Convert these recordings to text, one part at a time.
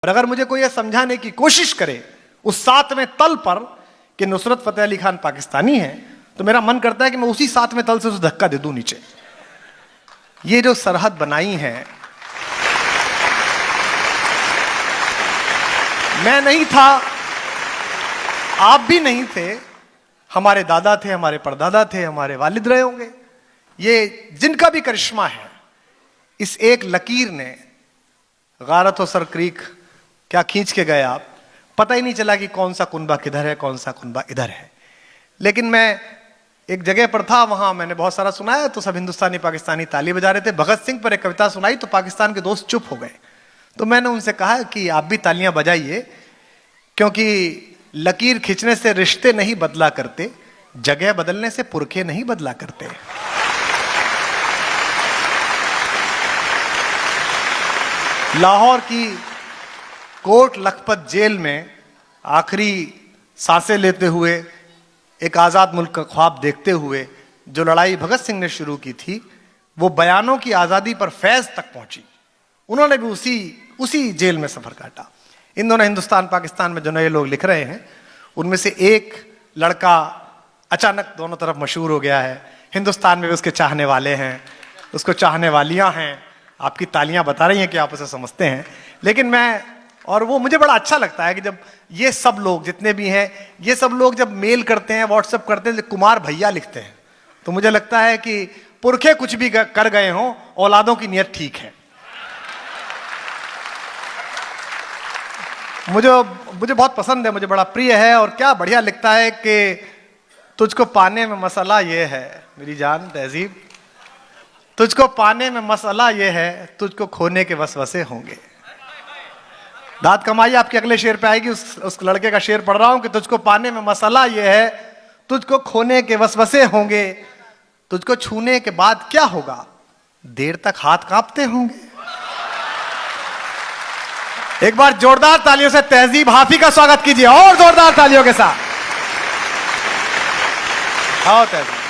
और अगर मुझे कोई यह समझाने की कोशिश करे उस 7वें तल पर कि नुसरत फतेह अली खान पाकिस्तानी है, तो मेरा मन करता है कि मैं उसी 7वें तल से उसे धक्का दे दूं नीचे। ये जो सरहद बनाई है, मैं नहीं था, आप भी नहीं थे, हमारे दादा थे, हमारे परदादा थे, हमारे वालिद रहे होंगे। ये जिनका भी करिश्मा है, इस एक लकीर ने गारत और सर क्रीक क्या खींच के गए आप, पता ही नहीं चला कि कौन सा कुनबा किधर है, कौन सा कुनबा इधर है। लेकिन मैं एक जगह पर था, वहां मैंने बहुत सारा सुनाया, तो सब हिंदुस्तानी पाकिस्तानी ताली बजा रहे थे। भगत सिंह पर एक कविता सुनाई तो पाकिस्तान के दोस्त चुप हो गए। तो मैंने उनसे कहा कि आप भी तालियां बजाइए, क्योंकि लकीर खींचने से रिश्ते नहीं बदला करते, जगह बदलने से पुरखे नहीं बदला करते। लाहौर की कोट लखपत जेल में आखिरी सांसें लेते हुए, एक आजाद मुल्क का ख्वाब देखते हुए जो लड़ाई भगत सिंह ने शुरू की थी, वो बयानों की आजादी पर फैज तक पहुंची। उन्होंने भी उसी जेल में सफर काटा। इन दोनों हिंदुस्तान पाकिस्तान में जो नए लोग लिख रहे हैं, उनमें से एक लड़का अचानक दोनों तरफ मशहूर हो गया है। हिंदुस्तान में भी उसके चाहने वाले हैं, उसको चाहने वालियां हैं। आपकी तालियां बता रही हैं कि आप उसे समझते हैं। लेकिन मैं, और वो मुझे बड़ा अच्छा लगता है कि जब ये सब लोग जितने भी हैं, ये सब लोग जब मेल करते हैं, व्हाट्सएप करते हैं, कुमार भैया लिखते हैं, तो मुझे लगता है कि पुरखे कुछ भी कर गए हों, औलादों की नीयत ठीक है। मुझे बहुत पसंद है, मुझे बड़ा प्रिय है। और क्या बढ़िया लिखता है कि तुझको पाने में मसला ये है मेरी जान तहजीब, तुझको पाने में मसला ये है, तुझको खोने के वसवसे होंगे। दाद कमाई आपके अगले शेर पे आएगी। उस लड़के का शेर पढ़ रहा हूं कि तुझको पाने में मसला ये है, तुझको खोने के वसवसे होंगे, तुझको छूने के बाद क्या होगा, देर तक हाथ कांपते होंगे। एक बार जोरदार तालियों से तहजीब हाफी का स्वागत कीजिए, और जोरदार तालियों के साथ। आओ तहजीब।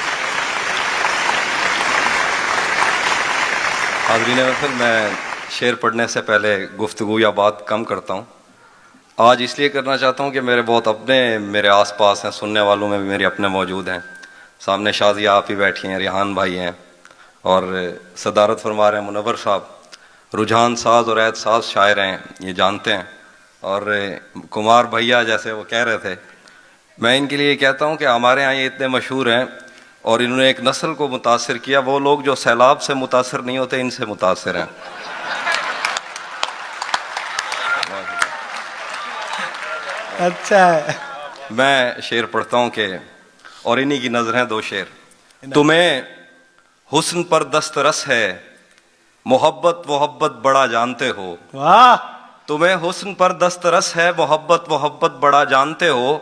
हाज़रीन महफ़िल, मैं शेर पढ़ने से पहले गुफ्तगू या बात कम करता हूँ। आज इसलिए करना चाहता हूँ कि मेरे बहुत अपने मेरे आसपास हैं, सुनने वालों में भी मेरे अपने मौजूद हैं। सामने शाजिया आप ही बैठी हैं, रिहान भाई हैं, और सदारत फरमा रहे हैं मुनव्वर साहब। रुझान साज और ऐद साज शायर हैं, ये जानते हैं। और कुमार भैया जैसे वो कह रहे थे, मैं इनके लिए कहता हूँ कि हमारे यहाँ ये इतने मशहूर हैं और इन्होंने एक नस्ल को मुतासिर किया। वो लोग जो सैलाब से मुतासिर नहीं होते, इनसे मुतासिर हैं। अच्छा है। मैं शेर पढ़ता हूँ कि, और इन्हीं की नजरें दो शेर। तुम्हें हुस्न पर दस्तरस है, मोहब्बत बड़ा जानते हो। वाह। तुम्हें हुस्न पर दस्तरस है, मोहब्बत बड़ा जानते हो,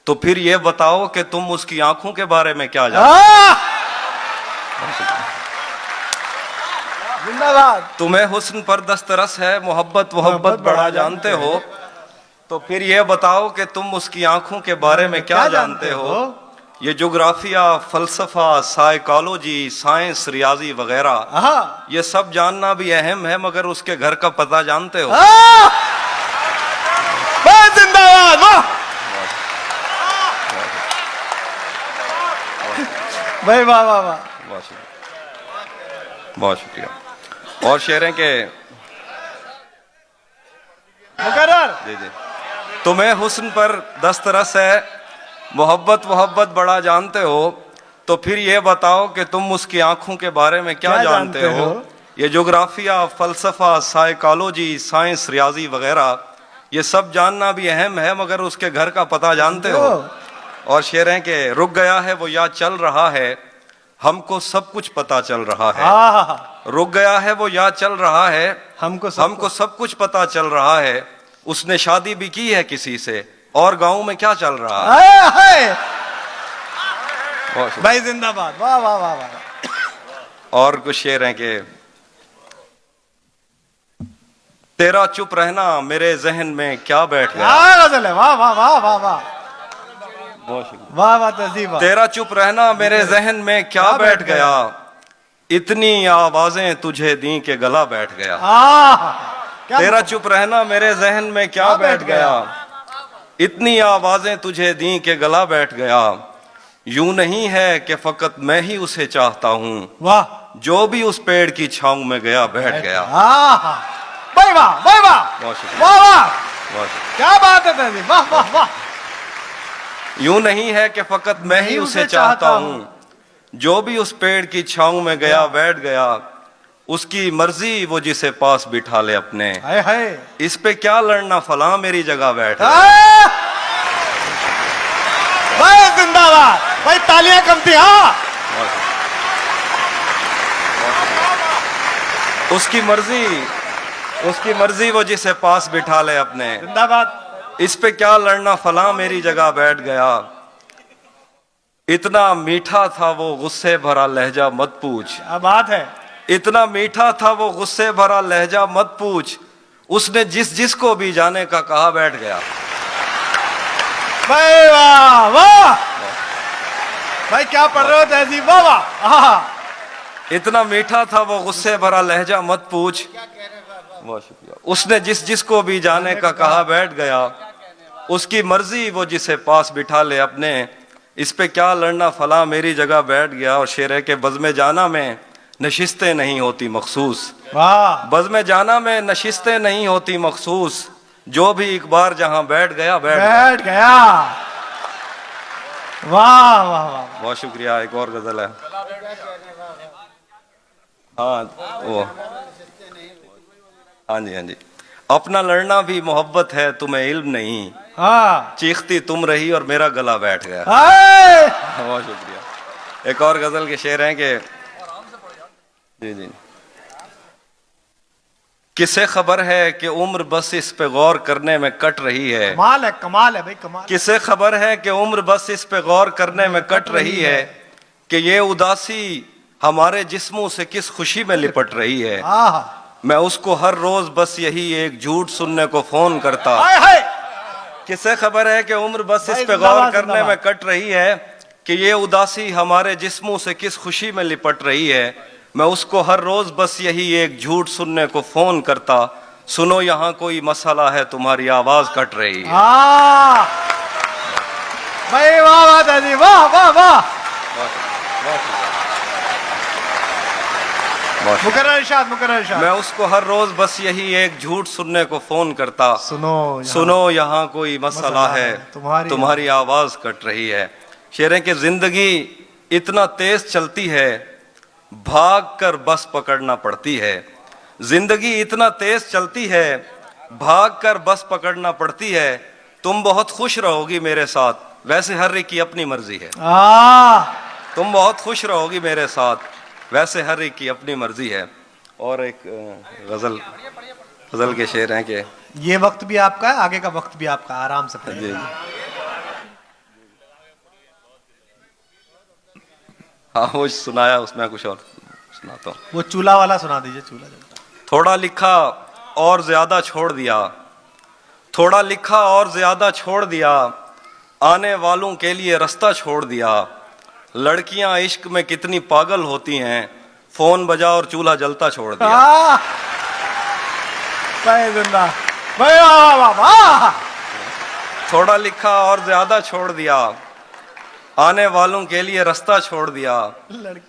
तो फिर ये बताओ कि तुम उसकी आंखों के बारे में क्या जानते हो। जिंदाबाद। तुम्हें हुस्न पर दस्तरस है, मोहब्बत बड़ा जानते हो, तो फिर ये बताओ कि तुम उसकी आंखों के बारे में क्या जानते हो। ये जोग्राफिया, फलसफा, साइकोलॉजी, साइंस, रियाजी वगैरह, ये सब जानना भी अहम है, मगर उसके घर का पता जानते हो। जिंदाबाद। भाई वाह वाह वाह, बहुत शुक्रिया। और शेर हैं के मुकर्रर। जी। तुम्हें हुस्न पर दस्तरस है, मोहब्बत बड़ा जानते हो, तो फिर ये बताओ कि तुम उसकी आंखों के बारे में क्या जानते हो। ये जोग्राफिया, फलसफा, साइकोलॉजी, साइंस, रियाजी वगैरह, ये सब जानना भी अहम है, मगर उसके घर का पता जानते हो। और शेर हैं कि रुक गया है वो याद चल रहा है, हमको सब कुछ पता चल रहा है। रुक गया है वो याद चल रहा है, हमको सब कुछ पता चल रहा है। उसने शादी भी की है किसी से, और गांव में क्या चल रहा है। भाई जिंदाबाद। वाह वाह वाह वाह। और कुछ शेर हैं कि तेरा चुप रहना मेरे जहन में क्या बैठ गया। वाह वाह वाह वाह वाह, वाह वाह तहजीब। तेरा चुप रहना मेरे जहन में क्या बैठ गया, इतनी आवाजें तुझे दी के गला बैठ गया। क्या तेरा मतलब? चुप रहना मेरे जहन में क्या बैठ गया, इतनी आवाजें तुझे दी के गला बैठ गया। यूं नहीं है कि फकत मैं ही उसे चाहता हूँ, वाह जो भी उस पेड़ की छांव में गया बैठ गया। आहा, भाई वाह भाई वाह बहुत शुक्रिया। वाह वाह, बहुत शुक्रिया। क्या बात है तेरी, वाह वाह वाह। यूं नहीं है कि फकत मैं ही उसे चाहता हूँ, जो भी उस पेड़ की छांव में गया बैठ गया। उसकी मर्जी वो जिसे पास बिठा ले अपने, हाय हाय, इस पे क्या लड़ना फला मेरी जगह बैठ गया। आ! भाई जिंदाबाद, भाई तालियां कम थी। हाँ उसकी मर्जी वो जिसे पास बिठा ले अपने, जिंदाबाद। इस पे क्या लड़ना फला मेरी जगह बैठ गया। इतना मीठा था वो गुस्से भरा लहजा मत पूछ, क्या बात है, इतना मीठा था वो गुस्से भरा लहजा मत पूछ। उसने जिस जिसको भी जाने का कहा बैठ गया। भाई वाह वाह, भाई क्या पढ़ रहे हो तहजीब, वाह वाह। आहा, इतना मीठा था वो गुस्से भरा लहजा मत पूछ। बहुत शुक्रिया। उसने जिस जिसको भी जाने का कहा बैठ गया। उसकी मर्जी वो जिसे पास बिठा ले अपने, इस पे क्या लड़ना फला मेरी जगह बैठ गया। और शेर है कि बज़्म जाना में नशिस्तें नहीं होती मखसूस, वाह बज़्म जाना में नशिस्तें नहीं होती मखसूस। जो भी एक बार जहां बैठ गया बैठ गया। बैठ गया, वाह वाह वाह। बहुत शुक्रिया। एक और गजल है। हाँ वो, हाँ जी हाँ जी। अपना लड़ना भी मोहब्बत है तुम्हें इल्म नहीं, हाँ चीखती तुम रही और मेरा गला बैठ गया। हाय, बहुत शुक्रिया। एक और गजल के शेर हैं कि जी जी, किसे खबर है कि उम्र बस इस पे गौर करने में कट रही है। कमाल है भाई, कमाल। किसे खबर है कि उम्र बस इस पे गौर करने में कट रही है, कि ये उदासी हमारे जिस्मों से किस खुशी में लिपट रही है। आहा, मैं उसको हर रोज बस यही एक झूठ सुनने को फोन करता। हाय हाय, किसे खबर है कि उम्र बस इस भाई पे जिंदाबाद, गौर करने में जिंदाबाद। कट रही है, कि ये उदासी हमारे जिस्मों से किस खुशी में लिपट रही है। मैं उसको हर रोज बस यही एक झूठ सुनने को फोन करता। सुनो यहाँ कोई मसला है तुम्हारी आवाज कट रही है। हाँ भाई वाह वाह दादी, वाह वाह वाह। मुकर्रर इरशाद, मुकर्रर इरशाद। मैं उसको हर रोज बस यही एक झूठ सुनने को फोन करता। सुनो यहाँ कोई मसला है तुम्हारी आवाज कट रही है। शेरें कि जिंदगी इतना तेज चलती है, भाग कर बस पकड़ना पड़ती है। जिंदगी इतना तेज चलती है, भाग कर बस पकड़ना पड़ती है। तुम बहुत खुश रहोगी मेरे साथ, वैसे हर एक की अपनी मर्जी है। तुम बहुत खुश रहोगी मेरे साथ, वैसे हर एक की अपनी मर्जी है। और एक गजल के शेर हैं कि ये वक्त भी आपका है, आगे का वक्त भी आपका, आराम से पढ़िए। हाँ वो सुनाया, उसमें कुछ और सुनाता हूँ। वो चूल्हा वाला सुना दीजिए, चूल्हा। थोड़ा लिखा और ज्यादा छोड़ दिया, थोड़ा लिखा और ज्यादा छोड़ दिया। आने वालों के लिए रास्ता छोड़ दिया। लड़कियां इश्क में कितनी पागल होती हैं, फोन बजा और चूल्हा जलता छोड़ दिया। थोड़ा लिखा और ज्यादा छोड़ दिया, आने वालों के लिए रास्ता छोड़ दिया।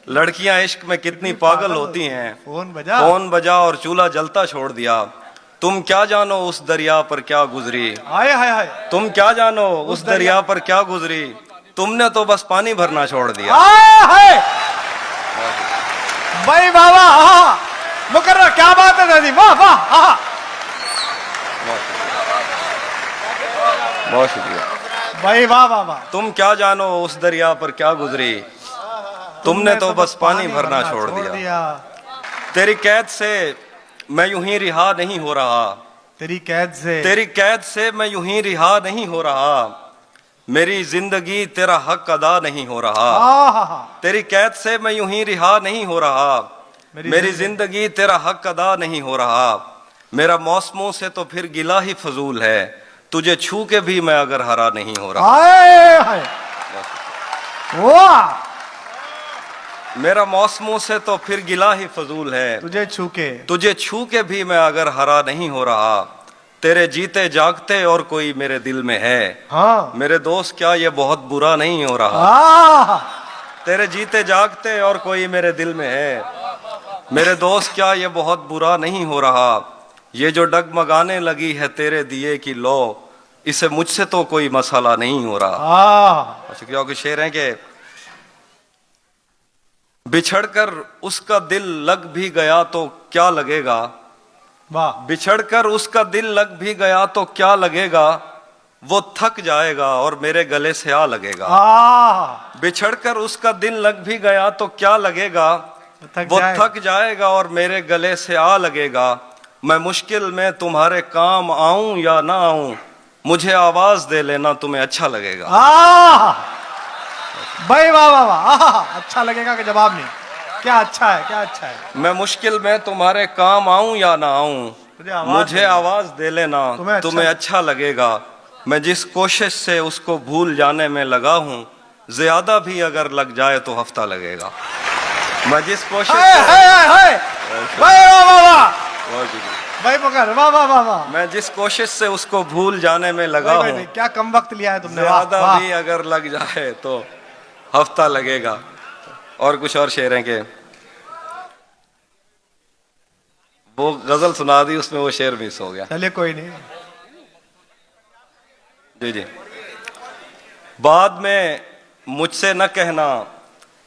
लड़कियां इश्क में कितनी पागल होती हैं, फोन बजा और चूल्हा जलता छोड़ दिया। तुम क्या जानो उस दरिया पर क्या गुजरी, हाय हाय हाय। तुम क्या जानो उस दरिया पर क्या गुजरी। तुमने तो बस पानी भरना छोड़ दिया। भाई बाबा, मुकर्रर, क्या बात है दादी, वाह वाह। बहुत शुक्रिया भाई, वाह वाह वाह। तुम क्या जानो उस दरिया पर क्या गुजरी, तुमने तो बस पानी भरना छोड़ दिया। तेरी कैद से मैं यूं ही रिहा नहीं हो रहा, तेरी कैद से मैं यूं ही रिहा नहीं हो रहा। मेरी जिंदगी तेरा हक अदा नहीं हो रहा। तेरी कैद से मैं यूं ही रिहा नहीं हो रहा। मेरी जिंदगी तेरा हक अदा नहीं हो रहा। मेरा मौसमों से तो फिर गिला ही फजूल है, तुझे छू के भी मैं अगर हरा नहीं हो रहा। मेरा मौसमों से तो फिर गिला ही फजूल है, तुझे छू के भी मैं अगर हरा नहीं हो रहा, तेरे जीते जागते और कोई मेरे दिल में है। हाँ। मेरे दोस्त क्या ये बहुत बुरा नहीं हो रहा, हाँ। तेरे जीते जागते और कोई मेरे दिल में है। मेरे दोस्त क्या ये बहुत बुरा नहीं हो रहा, ये जो डगमगाने लगी है तेरे दिए की लो, इसे मुझसे तो कोई मसाला नहीं हो रहा। अच्छा, क्योंकि शेर है कि बिछड़कर उसका दिल लग भी गया तो क्या लगेगा, वाह। बिछड़कर उसका दिल लग भी गया तो क्या लगेगा, वो थक जाएगा और मेरे गले से आ लगेगा। बिछड़कर उसका दिल लग भी गया तो क्या लगेगा, वो थक जाएगा और मेरे गले से आ लगेगा। मैं मुश्किल में तुम्हारे काम आऊं या ना आऊं, मुझे आवाज दे लेना तुम्हें अच्छा लगेगा। भाई वाह वाह वाह, अच्छा लगेगा कि जवाब नहीं। क्या अच्छा है, क्या अच्छा है। मैं मुश्किल में तुम्हारे काम आऊं या ना आऊं, मुझे आवाज दे लेना तुम्हें अच्छा लगेगा। मैं जिस कोशिश से उसको भूल जाने में लगा हूं, ज्यादा भी अगर लग जाए तो हफ्ता लगेगा। मैं जिस कोशिश भाई मगर वाह वाह वाह वाह, मैं जिस कोशिश से उसको भूल जाने में लगा हूं, क्या कम वक्त लिया है तुमने। ज्यादा भी अगर लग जाए तो हफ्ता लगेगा। और कुछ और शेर हैं के वो गजल सुना दी, उसमें वो शेर मिस हो गया। चलिए कोई नहीं। जी जी। बाद में मुझसे न कहना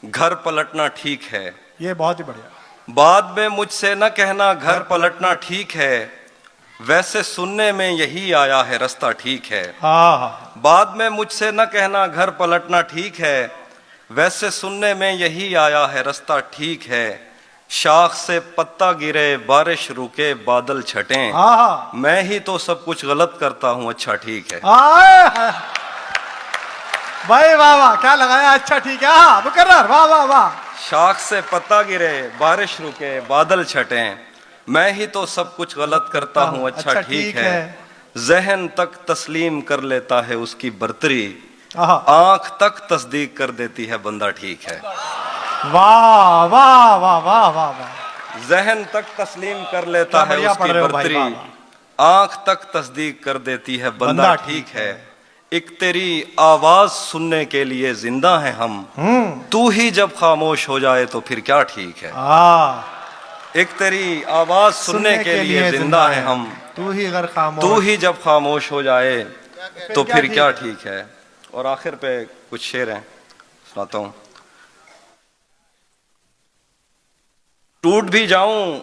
घर पलटना ठीक है, ये बहुत ही बढ़िया। बाद में मुझसे न कहना घर पलटना ठीक है, वैसे सुनने में यही आया है रास्ता ठीक है। बाद में मुझसे न कहना घर पलटना ठीक है, वैसे सुनने में यही आया है रास्ता ठीक है। शाख से पत्ता गिरे बारिश रुके बादल छटें, मैं ही तो सब कुछ गलत करता हूँ अच्छा ठीक है। भाई वाह वाह, क्या लगाया, अच्छा ठीक है। मुकर्रर, वाह वाह वाह। शाख से पत्ता गिरे बारिश रुके बादल छटें, मैं ही तो सब कुछ गलत करता हूँ अच्छा ठीक है। जहन तक तस्लीम कर लेता है उसकी बर्तरी, आंख तक तस्दीक कर देती है बंदा ठीक है। वाह वाह वाह वाह वाह वाह। जहन तक तस्लीम कर लेता है उसकी बर्तरी, आंख तक तस्दीक कर देती है बंदा ठीक है। एक तेरी आवाज सुनने के लिए जिंदा है हम, तू ही जब खामोश हो जाए तो फिर क्या ठीक है। एक तेरी आवाज सुनने के लिए जिंदा है हम, तू ही जब खामोश हो जाए तो फिर क्या ठीक है। और आखिर पे कुछ शेर हैं, सुनाता हूं। टूट भी जाऊं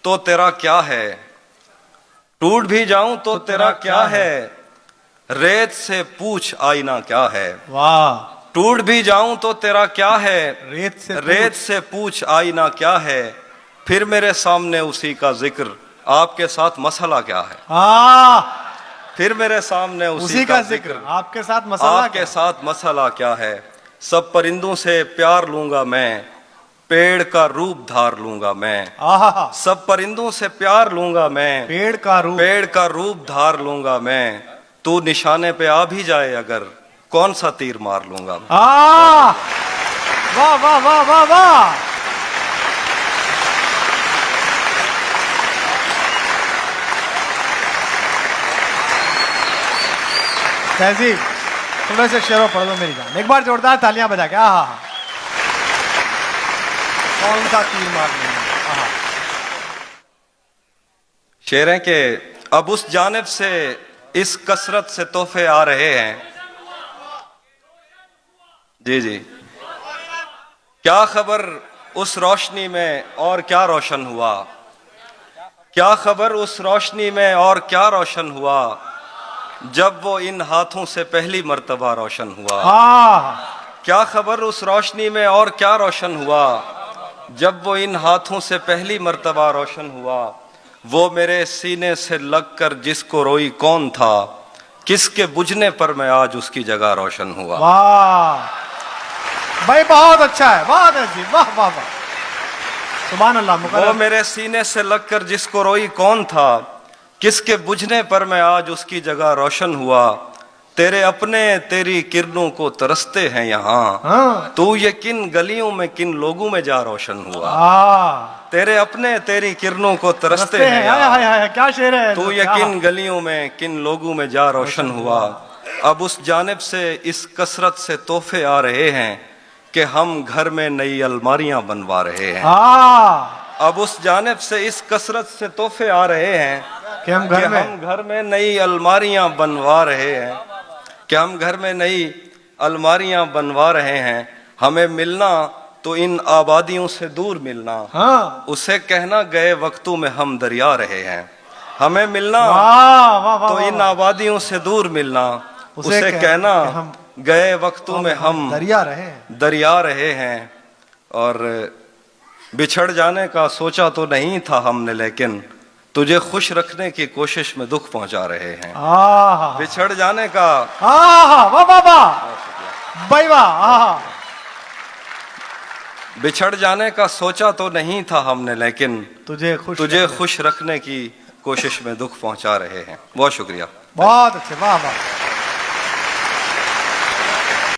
तो तेरा क्या है, टूट भी जाऊं तो तेरा क्या है, रेत से पूछ आईना क्या है। वाह। टूट भी जाऊं तो तेरा क्या है, रेत से पूछ आईना क्या है, फिर मेरे सामने उसी का जिक्र, आपके साथ मसला क्या है। फिर मेरे सामने उसी का जिक्र, आपके साथ मसला क्या है। सब परिंदों से प्यार लूंगा मैं, पेड़ का रूप धार लूंगा मैं। सब परिंदों से प्यार लूंगा मैं, पेड़ का रूप धार लूंगा मैं। तू निशाने पे आ भी जाए अगर, कौन सा तीर मार लूंगा मैं। वाह वाह वाह वाह वाह। तहजीब, थोड़े से शेरों पढ़ दो मेरी जान, एक बार जोरदार तालियां बजा के। कौन सा तीर मार लूंगा। शेर है कि अब उस जानिब से इस कसरत से तोहफे आ रहे हैं। जी जी। क्या खबर उस रोशनी में और क्या रोशन हुआ, क्या खबर उस रोशनी में और क्या रोशन हुआ, जब वो इन हाथों से पहली मर्तबा रोशन हुआ। क्या खबर उस रोशनी में और क्या रोशन हुआ, जब वो इन हाथों से पहली मर्तबा रोशन हुआ। वो मेरे सीने से लगकर जिसको रोई कौन था, किसके बुझने पर मैं आज उसकी जगह रोशन हुआ। वाह भाई, बहुत अच्छा है, बहुत अच्छी, वाह वाह वाह, सुभान अल्लाह। वो मेरे सीने से लगकर जिसको रोई कौन था, किसके बुझने पर मैं आज उसकी जगह रोशन हुआ। तेरे अपने तेरी किरणों को तरसते हैं यहाँ, हाँ तू ये किन गलियों में किन लोगों में जा रोशन हुआ। तेरे अपने तेरी किरणों को तरसते हैं हाय यहाँ, हाय हाय क्या शेर है तू ये किन गलियों में किन लोगों में जा रोशन हुआ। अब उस जानिब से इस कसरत से तोहफे आ रहे हैं कि हम घर में नई अलमारियां बनवा रहे हैं। अब उस जानिब से इस कसरत से तोहफे आ रहे हैं कि हम घर में नई अलमारियां बनवा रहे हैं, कि हम घर में नई अलमारियां बनवा रहे हैं। हमें मिलना तो इन आबादियों से दूर मिलना, हाँ उसे कहना गए वक्तों में हम दरिया रहे हैं। हमें मिलना तो इन आबादियों से दूर मिलना, उसे कहना गए वक्तों में हम दरिया रहे हैं। और बिछड़ जाने का सोचा तो नहीं था हमने, लेकिन तुझे खुश रखने की कोशिश में दुख पहुंचा रहे हैं। बिछड़ जाने का बिछड़ जाने का सोचा तो नहीं था हमने, लेकिन तुझे खुश रखने की कोशिश में दुख पहुंचा रहे हैं। बहुत शुक्रिया। बहुत अच्छे, वाह वाह।